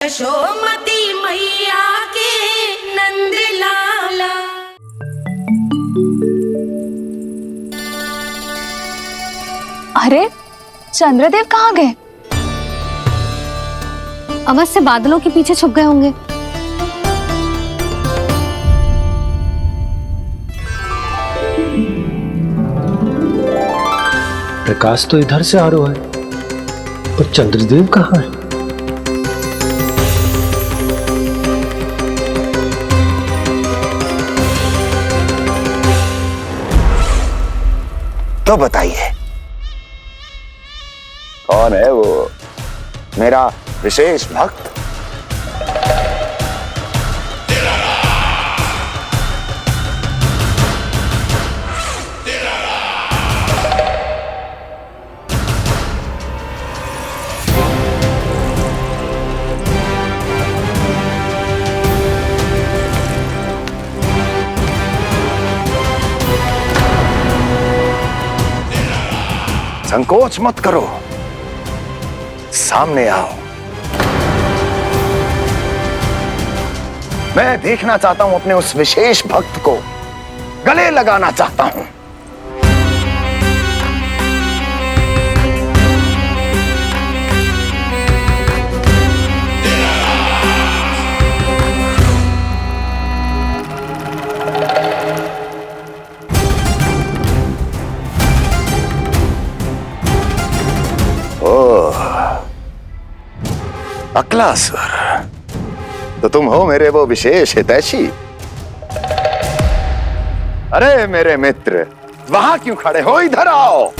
यशोमती मैया के नंद लाला। अरे चंद्रदेव कहाँ गए? अवश्य बादलों के पीछे छुप गए होंगे। प्रकाश तो इधर से आ रहा है, पर चंद्रदेव कहाँ है? तो बताइए कौन है वो मेरा विशेष भक्त? संकोच मत करो, सामने आओ। मैं देखना चाहता हूं अपने उस विशेष भक्त को, गले लगाना चाहता हूं। अक्लासुर, तो तुम हो मेरे वो विशेष हितैषी। अरे मेरे मित्र, वहां क्यों खड़े हो? इधर आओ।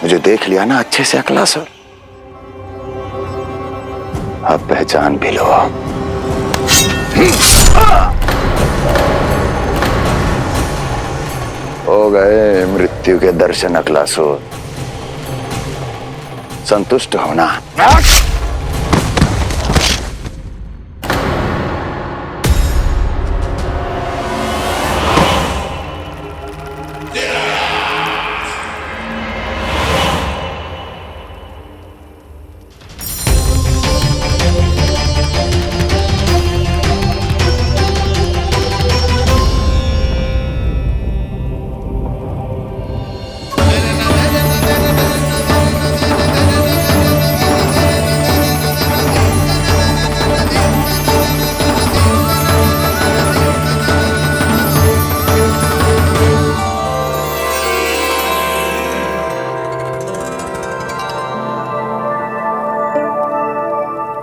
मुझे देख लिया ना अच्छे से अक्लासुर? अब पहचान भी लो। हो गए मृत्यु के दर्शन अक्लासुर, संतुष्ट होना।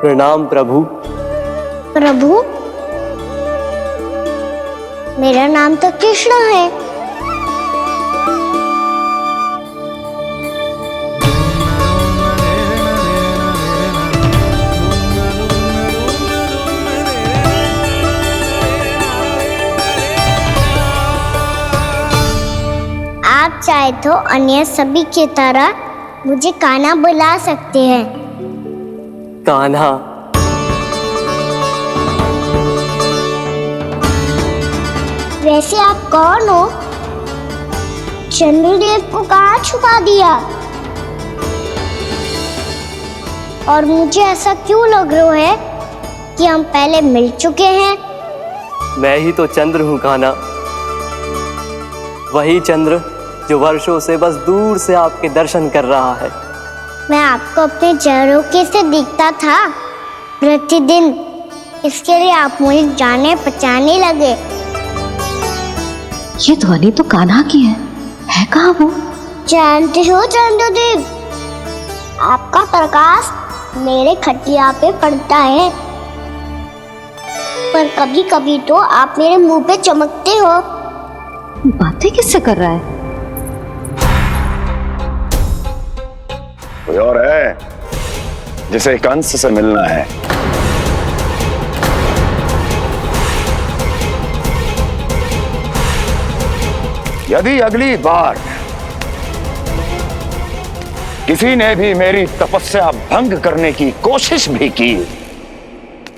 प्रणाम प्रभु। प्रभु, मेरा नाम तो कृष्ण है। आप चाहे तो अन्य सभी की तरह मुझे कान्हा बुला सकते हैं। कान्हा? वैसे आप कौन हो? चंद्रदेव को कहाँ छुपा दिया? और मुझे ऐसा क्यों लग रहा है कि हम पहले मिल चुके हैं? मैं ही तो चंद्र हूँ कान्हा, वही चंद्र जो वर्षों से बस दूर से आपके दर्शन कर रहा है। मैं आपको अपने झरोखे से दिखता था प्रतिदिन, इसके लिए आप मुझे जाने पहचाने लगे। ये ध्वनि तो कान्हा की है कहाँ वो? जानते हो चंद्रदेव, आपका प्रकाश मेरे खटिया पे पड़ता है, पर कभी कभी तो आप मेरे मुंह पे चमकते हो। बातें किससे कर रहा है? कोई और है जिसे कंस से मिलना है? यदि अगली बार किसी ने भी मेरी तपस्या भंग करने की कोशिश भी की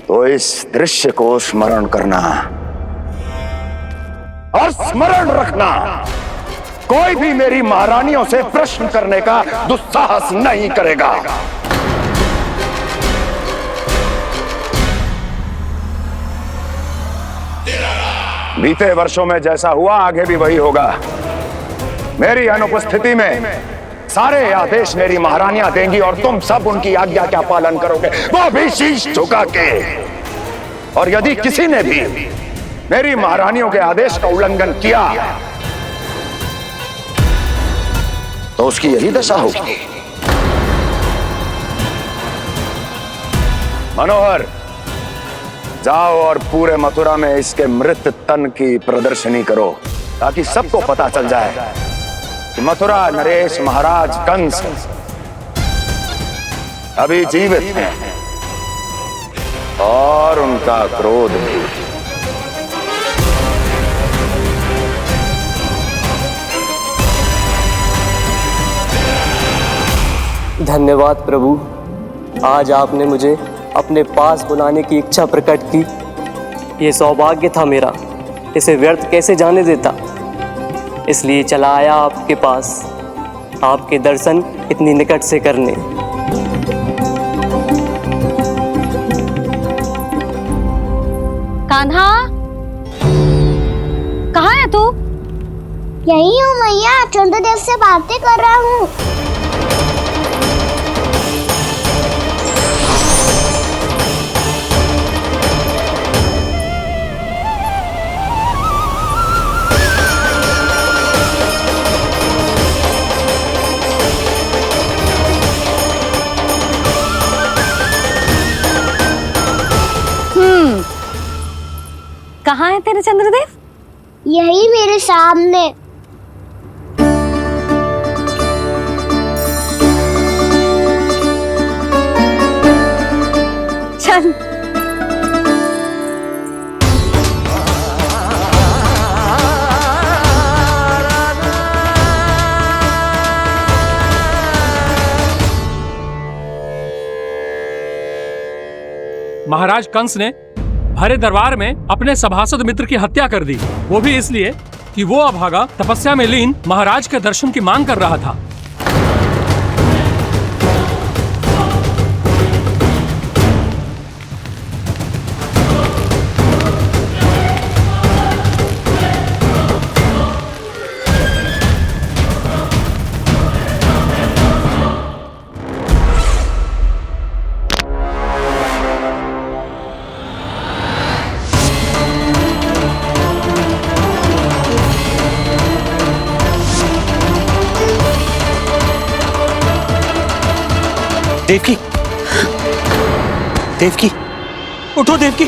तो इस दृश्य को स्मरण करना और स्मरण रखना, कोई भी मेरी महारानियों से प्रश्न करने का दुस्साहस नहीं करेगा। बीते वर्षों में जैसा हुआ आगे भी वही होगा। मेरी अनुपस्थिति में सारे आदेश मेरी महारानियां देंगी और तुम सब उनकी आज्ञा का पालन करोगे, वो भी शीश झुका के। और यदि किसी ने भी मेरी महारानियों के आदेश का उल्लंघन किया तो उसकी यही दशा होगी। मनोहर, जाओ और पूरे मथुरा में इसके मृत तन की प्रदर्शनी करो ताकि सबको पता चल जाए कि मथुरा नरेश महाराज कंस अभी जीवित हैं और उनका क्रोध भी। धन्यवाद प्रभु, आज आपने मुझे अपने पास बुलाने की इच्छा प्रकट की। ये सौभाग्य था मेरा, इसे व्यर्थ कैसे जाने देता। इसलिए चला आया आपके पास, आपके दर्शन इतनी निकट से करने। कान्हा, कहाँ है तू? यही हूँ मैया, चंद्रदेव से बातें कर रहा हूँ। कहाँ है तेरे चंद्रदेव? यही मेरे सामने। चल। महाराज कंस ने भरे दरबार में अपने सभासद मित्र की हत्या कर दी, वो भी इसलिए कि वो अभागा तपस्या में लीन महाराज के दर्शन की मांग कर रहा था। देवकी, देवकी, उठो देवकी,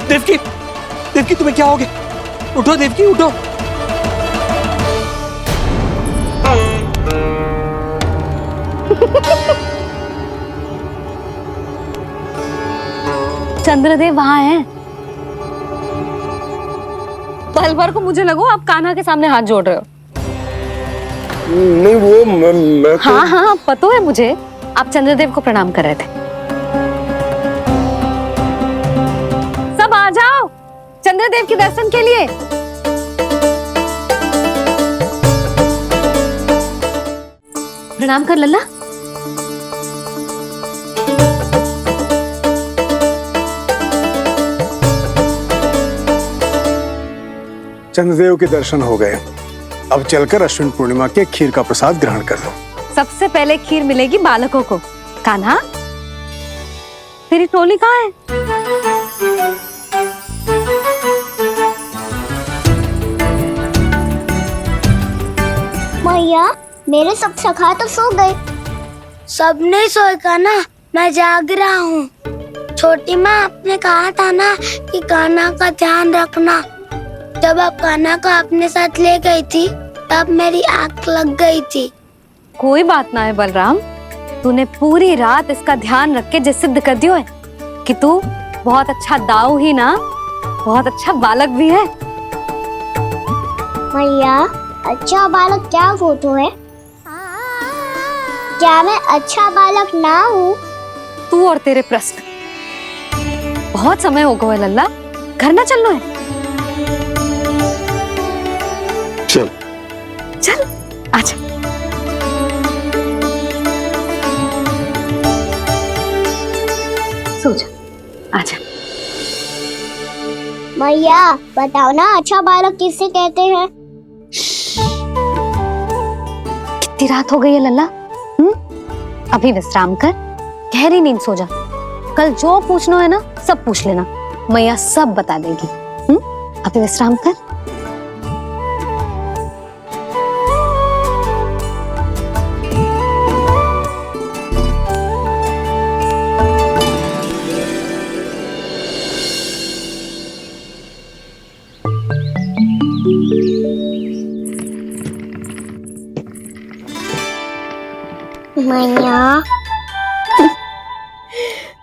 देवकी, देवकी तुम्हें क्या हो गया? उठो देवकी, उठो। चंद्रदेव वहां हैं। पल भर को मुझे लगो आप कान्हा के सामने हाथ जोड़ रहे हो। नहीं, वो मैं तो... हाँ हाँ, पता है मुझे, आप चंद्रदेव को प्रणाम कर रहे थे। सब आ जाओ चंद्रदेव के दर्शन के लिए। प्रणाम कर लल्ला। चंद्रदेव के दर्शन हो गए, अब चलकर अश्विन पूर्णिमा के खीर का प्रसाद ग्रहण कर लो। सबसे पहले खीर मिलेगी बालकों को। कान्हा, तेरी टोली कहाँ है? मैया, मेरे सब सखा तो सो गए। सब नहीं सोए कान्हा, मैं जाग रहा हूँ। छोटी माँ, आपने कहा था ना कि कान्हा का ध्यान रखना। जब आप कान्हा को अपने साथ ले गई थी तब मेरी आंख लग गई थी। कोई बात ना है बलराम, तूने पूरी रात इसका ध्यान रख के जो सिद्ध कर दियो है कि तू बहुत अच्छा दाऊ ही ना, बहुत अच्छा बालक भी है। मैया, अच्छा बालक क्या फोटो है? क्या मैं अच्छा बालक ना हूँ? तू और तेरे प्रश्न। बहुत समय हो गया लल्ला, घर ना चलना है? चल चल आजा। सो जा, आजा। मैया बताओ ना, अच्छा बालक किसे कहते हैं? कितनी रात हो गई है लल्ला? अभी विश्राम कर, गहरी नींद सो जा। कल जो पूछना है ना सब पूछ लेना, मैया सब बता देगी। अभी विश्राम कर। मैया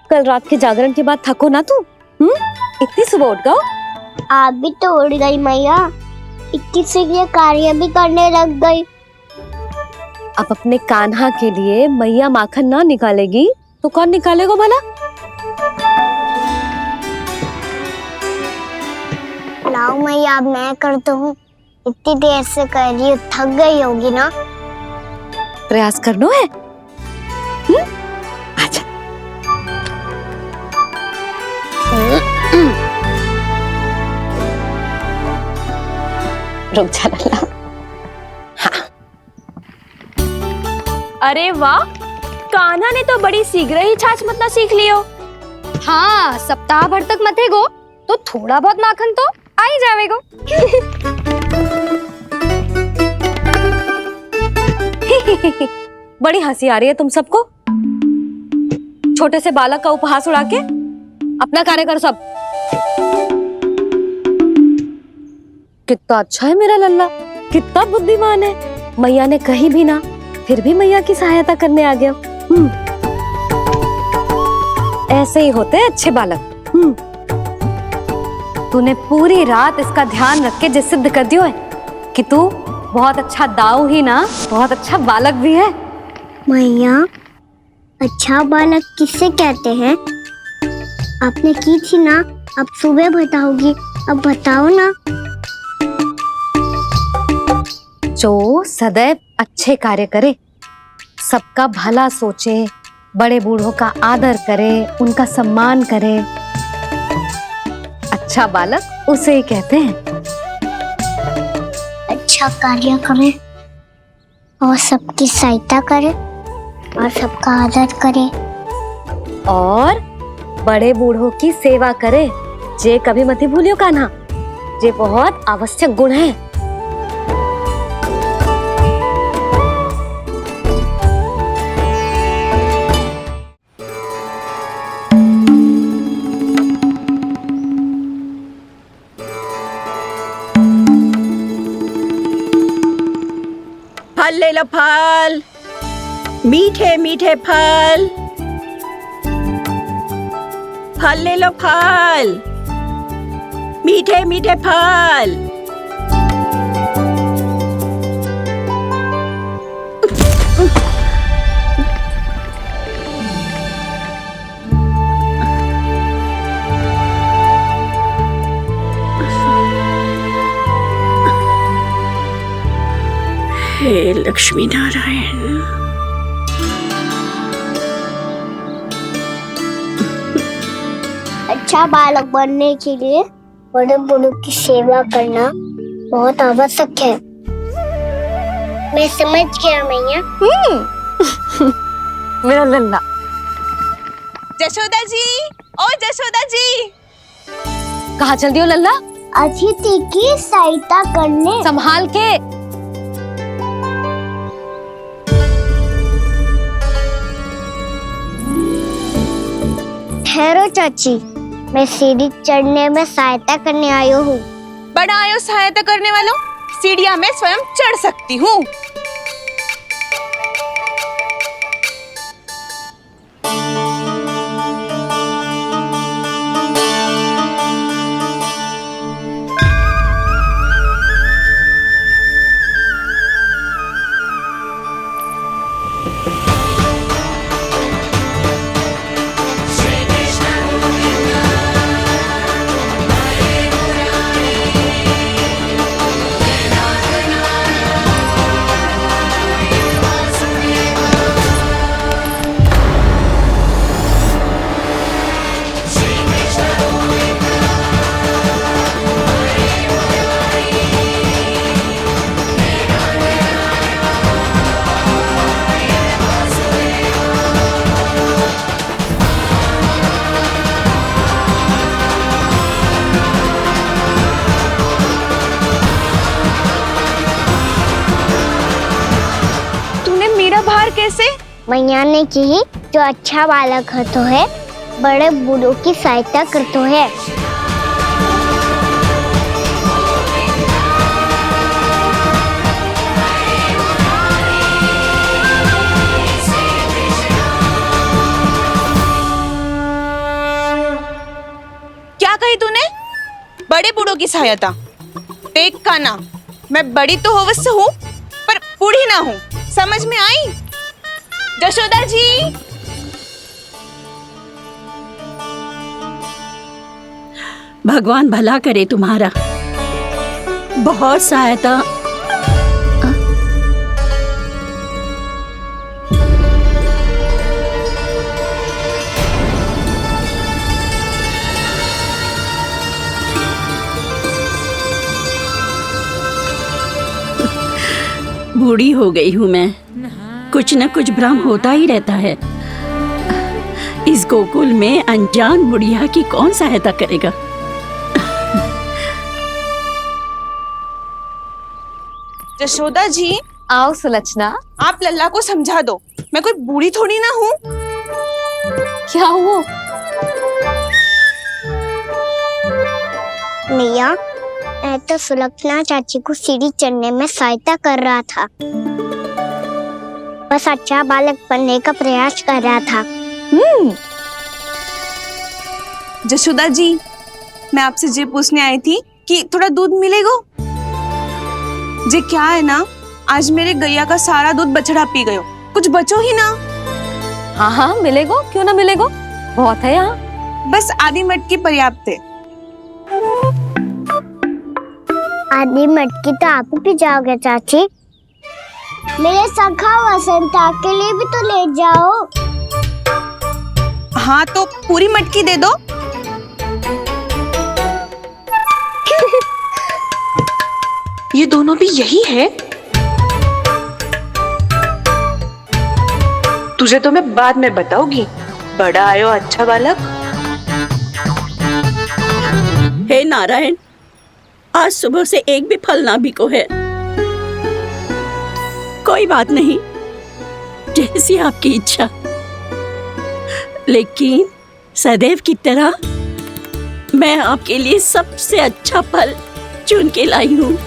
कल रात के जागरण के बाद थको ना तू? इतनी सुबह उठ गओ? आप भी तो उड़ गई मैया, इतनी से ये कार्य भी करने लग गई। अब अपने कान्हा के लिए मैया माखन ना निकालेगी तो कौन निकालेगा भला? लाओ मैया, अब मैं करता हूँ। इतनी देर से कर रही हूँ, थक गई होगी ना? प्रयास करना है। आजा। रुक जा लल्ला। अरे वाह, कान्हा ने तो बड़ी शीघ्र ही छाछ मतना सीख लियो। हाँ, सप्ताह भर तक मतेगो तो थोड़ा बहुत माखन तो आ ही जावेगो। बड़ी हंसी आ रही है तुम सबको। छोटे से बालक का उपहास उड़ा के अपना कार्य करो सब। कितना अच्छा है मेरा लल्ला, कितना बुद्धिमान है। मैया ने कही भी ना, फिर भी मैया की सहायता करने आ गया। ऐसे ही होते हैं अच्छे बालक। तूने पूरी रात इसका ध्यान रख के जो सिद्ध कर दियो है कि तू बहुत अच्छा दाऊ ही ना, बहुत अच्छा बालक भी है। मैया, अच्छा बालक किसे कहते हैं? आपने की थी ना, अब सुबह बताओगी, अब बताओ ना। जो सदैव अच्छे कार्य करे, सबका भला सोचे, बड़े बूढ़ों का आदर करे, उनका सम्मान करे, अच्छा बालक उसे ही कहते हैं। अच्छा कार्य करे और सबकी सहायता करे और सबका आदर करे और बड़े बूढ़ों की सेवा करे। जे कभी मत भूलियो कान्हा, जे बहुत आवश्यक गुण है। फल ले लो, फल, मीठे मीठे फल। फल ले लो, फल, मीठे मीठे फल। हे लक्ष्मी नारायण। अच्छा बालक बनने के लिए बड़े बूढ़ों की सेवा करना बहुत आवश्यक है। मैं समझ गया मैया। मेरा लल्ला। जशोदा जी, ओ जशोदा जी। कहाँ चल दियो लल्ला? अतिथि की सहायता करने। संभाल के। ठहरो चाची, मैं सीढ़ी चढ़ने में सहायता करने आई हूँ। बड़ा आयो सहायता करने वालों, सीढ़ियां मैं स्वयं चढ़ सकती हूँ। मैया ने की जो अच्छा बालक होतो है बड़े बूढ़ों की सहायता करतो है। क्या कही तूने? बड़े बूढ़ों की सहायता? देख काना, मैं बड़ी तो अवश्य हूँ पर बूढ़ी ना हूँ, समझ में आई? जशोदा जी, भगवान भला करे तुम्हारा। बहुत सहायता। बूढ़ी हो गई हूँ मैं, कुछ न कुछ भ्रम होता ही रहता है। इस गोकुल में अनजान बुढ़िया की कौन सहायता करेगा? जशोदा जी, आओ सुलक्षणा। आप लल्ला को समझा दो, मैं कोई बूढ़ी थोड़ी ना हूँ। क्या हुआ? मैया, मैं तो सुलक्षणा चाची को सीढ़ी चढ़ने में सहायता कर रहा था, बस अच्छा बालक बनने का प्रयास कर रहा था। जशोदा जी, मैं आपसे ये पूछने आई थी कि थोड़ा दूध मिलेगा? जे क्या है ना, आज मेरे गैया का सारा दूध बछड़ा पी गयो, कुछ बचो ही ना। हाँ हाँ मिलेगो, क्यों ना मिलेगो, बहुत है यहाँ। बस आधी मटकी पर्याप्त है। आधी मटकी तो आप ही पी जाओगे चाची, मेरे सखा वसंता के लिए भी तो ले जाओ। हाँ तो पूरी मटकी दे दो। ये दोनों भी यही है? तुझे तो मैं बाद में बताऊंगी, बड़ा आयो अच्छा बालक। हे नारायण, आज सुबह से एक भी फल ना बिको है। कोई बात नहीं, जैसी आपकी इच्छा, लेकिन सदैव की तरह मैं आपके लिए सबसे अच्छा फल चुन के लाई हूँ।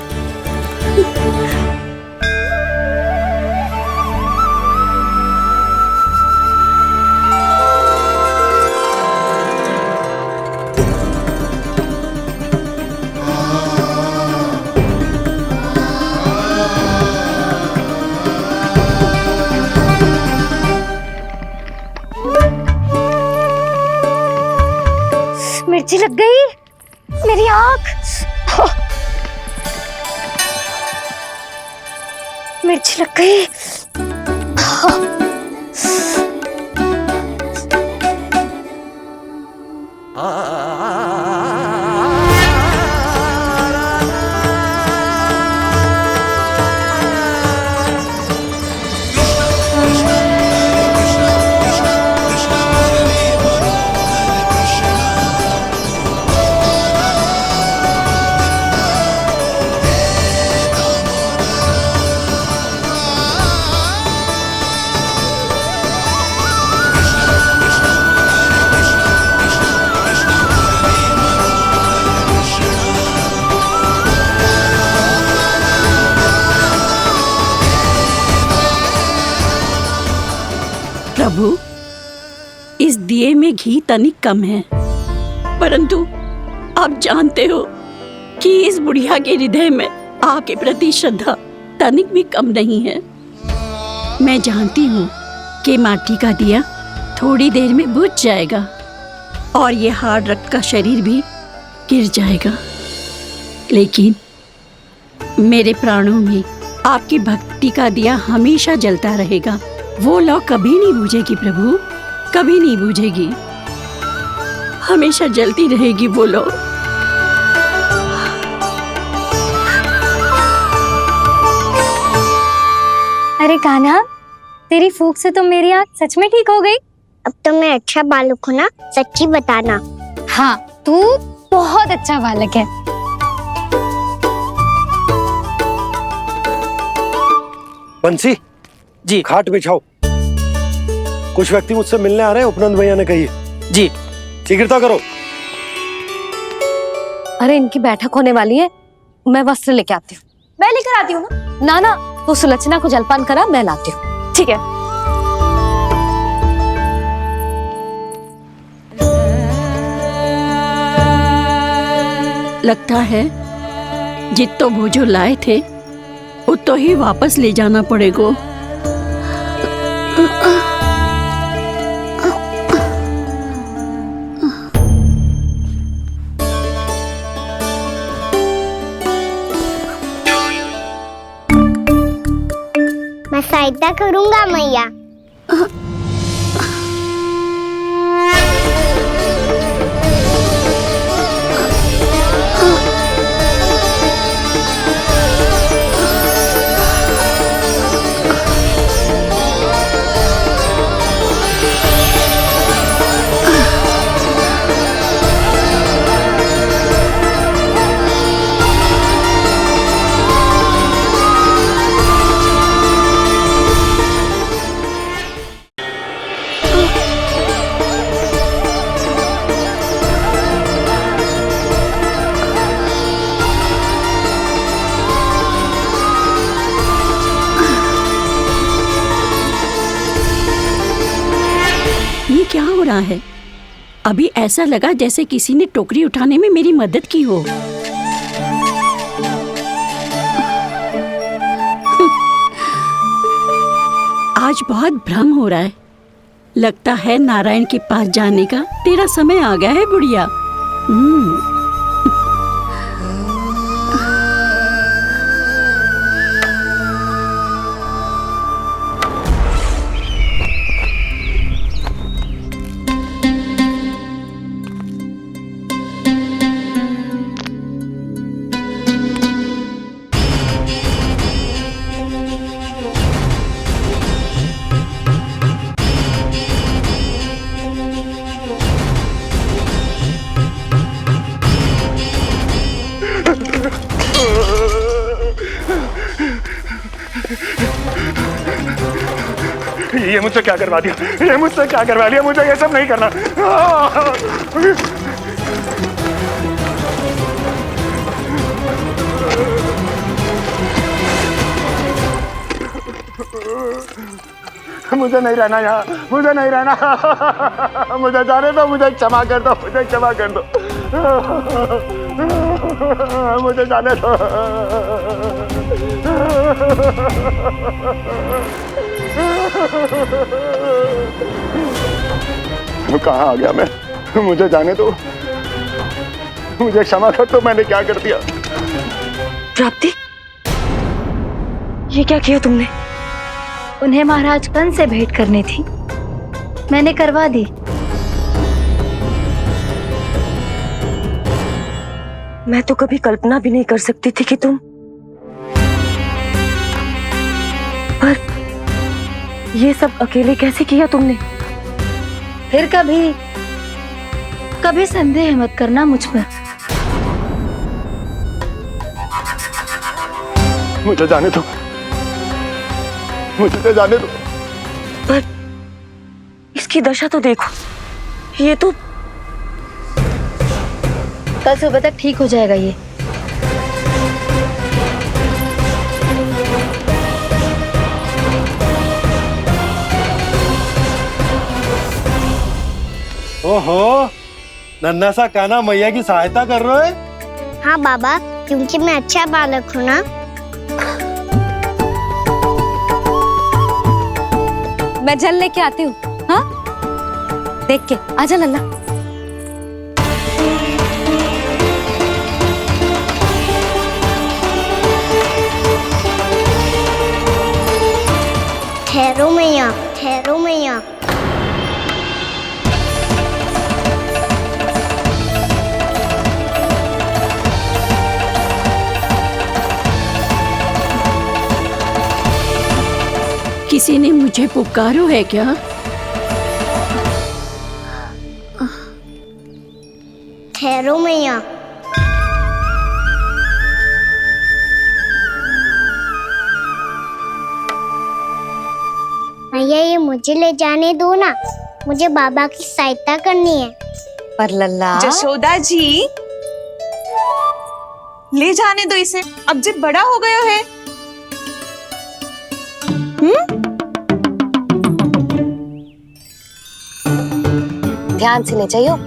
मिर्ची लग गई मेरी आँख। मिर्ची लग गई। प्रभु, इस दिए में घी तनिक कम है, परंतु आप जानते हो कि इस बुढ़िया के हृदय में आपके प्रति श्रद्धा तनिक भी कम नहीं है। मैं जानती हूँ कि माटी का दिया थोड़ी देर में बुझ जाएगा और ये हार्ड रक्त का शरीर भी गिर जाएगा, लेकिन मेरे प्राणों में आपकी भक्ति का दिया हमेशा जलता रहेगा। वो लौ कभी नहीं बुझेगी प्रभु, कभी नहीं बुझेगी, हमेशा जलती रहेगी वो लौ। अरे कान्हा, तेरी फूंक से तो मेरी आँख सच में ठीक हो गई। अब तो मैं अच्छा बालक हूँ ना, सच्ची बताना। हाँ, तू बहुत अच्छा बालक है। बंसी जी खाट बिछाओ। कुछ व्यक्ति मुझसे मिलने आ रहे हैं, उपनंद भैया ने कही। जी शीघ्रता करो। अरे इनकी बैठक होने वाली है, मैं वस्त्र लेके आती हूँ। मैं लेकर आती हूँ ना। ना तू सुलक्षणा को जलपान करा, मैं लाती हूँ। ठीक है। लगता है जितो वो जो लाए थे उतो ही वापस ले जाना पड़ेगा। मैं सहायता करूंगा मैया। ये क्या हो रहा है? अभी ऐसा लगा जैसे किसी ने टोकरी उठाने में मेरी मदद की हो। आज बहुत भ्रम हो रहा है। लगता है नारायण के पास जाने का तेरा समय आ गया है बुढ़िया। ये मुझसे क्या करवा दिया, ये मुझसे क्या करवा लिया, मुझे ये सब नहीं करना। मुझे नहीं रहना यहाँ, मुझे नहीं रहना, मुझे जाने दो, मुझे क्षमा कर दो, मुझे क्षमा कर दो, मुझे जाने दो। कहाँ आ गया मैं? मुझे जाने दो, मुझे क्षमा कर दो, मैंने क्या कर दिया? प्राप्ति, ये क्या किया तुमने? उन्हें महाराज कंस से भेंट करनी थी, मैंने करवा दी। मैं तो कभी कल्पना भी नहीं कर सकती थी कि तुम, पर ये सब अकेले कैसे किया तुमने? फिर कभी संदेह मत करना मुझ पर। मुझे जाने दो, मुझे तो जाने दो। पर इसकी दशा तो देखो, ये तो कल सुबह तक ठीक हो जाएगा ये। ओहो, नन्हा सा कान्हा मैया की सहायता कर रहे हो? हाँ बाबा, क्योंकि मैं अच्छा बालक हूँ ना। मैं जल लेके आती हूँ। हाँ, देख के आजा लल्ला। ठहरो मैया, ठहरो मैया। किसी ने मुझे पुकारो है क्या? ठहरो मैया। मैया ये मुझे ले जाने दो ना, मुझे बाबा की सहायता करनी है। पर लल्ला जशोदा जी, ले जाने दो इसे, अब जब बड़ा हो गया है। ध्यान से ले जाइयो।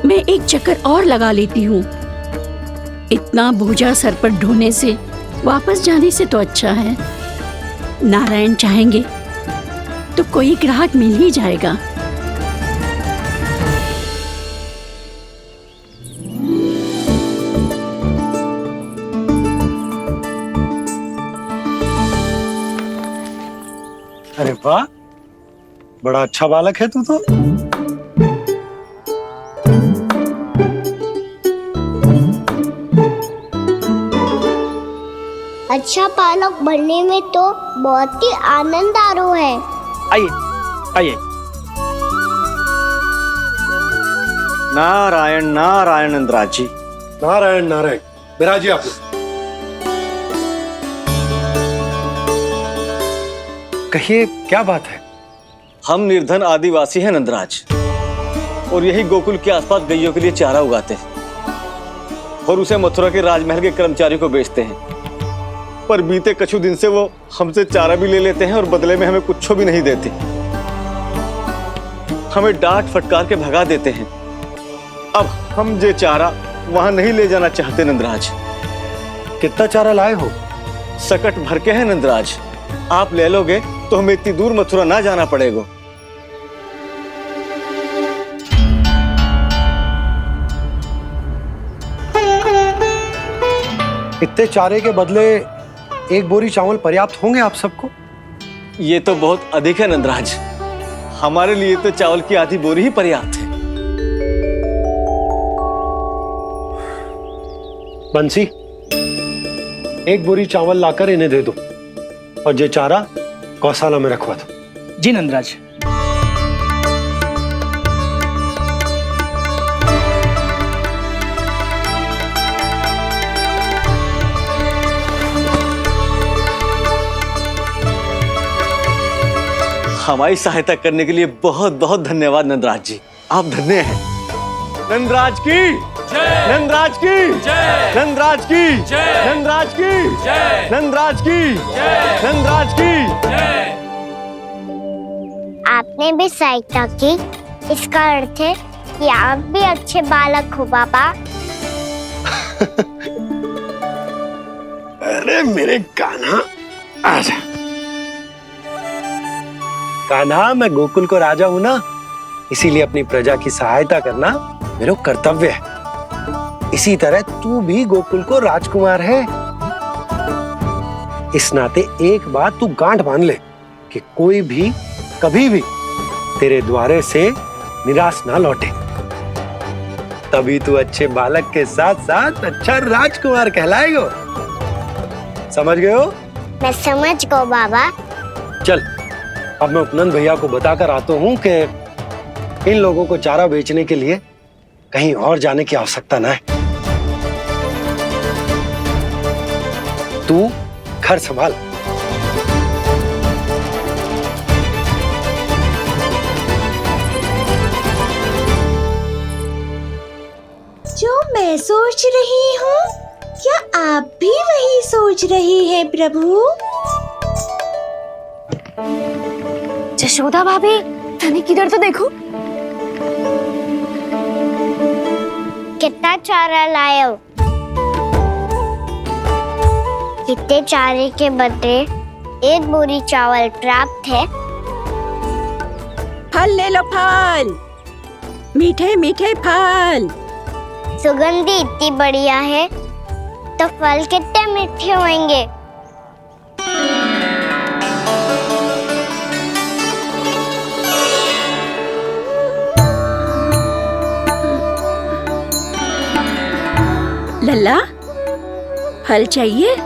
मैं एक चक्कर और लगा लेती हूँ। इतना बोझा सर पर ढोने से वापस जाने से तो अच्छा है, नारायण चाहेंगे तो कोई ग्राहक मिल ही जाएगा। अरे वाह, बड़ा अच्छा बालक है तू तो। अच्छा बालक बनने में तो बहुत ही आनंद आ रहा है। आइए आइए। नारायण नारायण नंदराज जी। नारायण नारायण, बिराजिए आप लोग। कहिए क्या बात है? हम निर्धन आदिवासी हैं नंदराज, और यही गोकुल के आसपास गैयों के लिए चारा उगाते हैं और उसे मथुरा के राजमहल के कर्मचारियों को बेचते हैं। पर बीते कुछ दिन से वो हमसे चारा भी ले लेते हैं और बदले में हमें कुछ भी नहीं देते। हमें डांट फटकार के भगा देते हैं। अब हम ये चारा वहां नहीं ले जाना चाहते नंदराज। कितना चारा लाए हो? सकट भर के हैं नंदराज। आप ले लोगे तो हमें इतनी दूर मथुरा ना जाना पड़ेगा। इतने चारे के बदले एक बोरी चावल पर्याप्त होंगे आप सबको? ये तो बहुत अधिक है नंदराज, हमारे लिए तो चावल की आधी बोरी ही पर्याप्त है। बंसी, एक बोरी चावल लाकर इन्हें दे दो और ये चारा गौशाला में रखवा दो। जी नंदराज। हमारी सहायता करने के लिए बहुत बहुत धन्यवाद नंदराज जी, आप धन्य हैं। नंदराज की जय, नंदराज की जय, नंदराज की जय, नंदराज की जय, नंदराज की जय, नंदराज की जय। आपने भी सहायता की, इसका अर्थ है कि आप भी अच्छे बालक हो बाबा। अरे मेरे कान्हा, आजा। कान्हा, मैं गोकुल को राजा हूं ना, इसीलिए अपनी प्रजा की सहायता करना मेरा कर्तव्य है। इसी तरह तू भी गोकुल को राजकुमार है। इस नाते एक बात तू गांठ बांध ले कि कोई भी कभी भी तेरे द्वारे से निराश ना लौटे। तभी तू अच्छे बालक के साथ साथ अच्छा राजकुमार कहलाएगा। समझ गए हो? मैं समझ गो बाबा। चल, अब मैं उपनंद भैया को बताकर आता हूँ कि इन लोगों को चारा बेचने के लिए कहीं और जाने की आवश्यकता ना है। तू घर संभाल। जो मैं सोच रही हूँ, क्या आप भी वही सोच रही हैं प्रभु? जशोदा भाभी, तनिक किधर तो देखो। कितना चारा लाए हो? कितने चारे के बदले एक बोरी चावल प्राप्त है। फल ले लो, फल, मीठे मीठे फल। सुगंधी इतनी बढ़िया है तो फल कितने मीठे होंगे। लल्ला, फल चाहिए?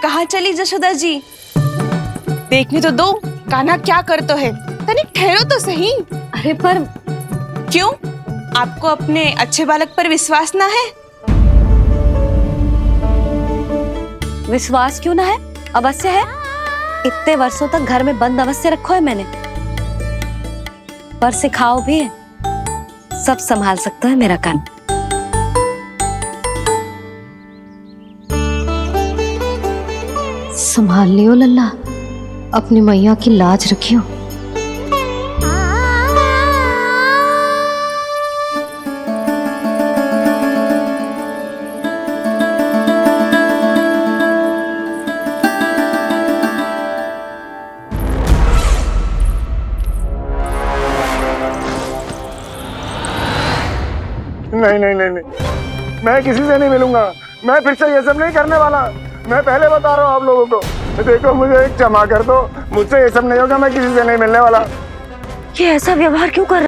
कहाँ चली जशोदा जी? देखने तो दो कान्हा क्या करता है। तनिक ठहरो तो सही। अरे पर क्यों? आपको अपने अच्छे बालक पर विश्वास ना है? विश्वास क्यों ना है? अवश्य है। इतने वर्षों तक घर में बंद अवश्य रखो है मैंने, पर सिखाओ भी है। सब संभाल सकता है मेरा कान। संभाल लियो लल्ला, अपनी मैया की लाज रखियो। नहीं नहीं नहीं नहीं, मैं किसी से नहीं मिलूंगा। मैं फिर से ये सब नहीं करने वाला। मैं पहले बता रहा हूँ आप लोगों को। देखो मुझे एक क्षमा कर दो, मुझसे ये सब नहीं होगा। मैं किसी से नहीं मिलने वाला। ये ऐसा व्यवहार क्यों कर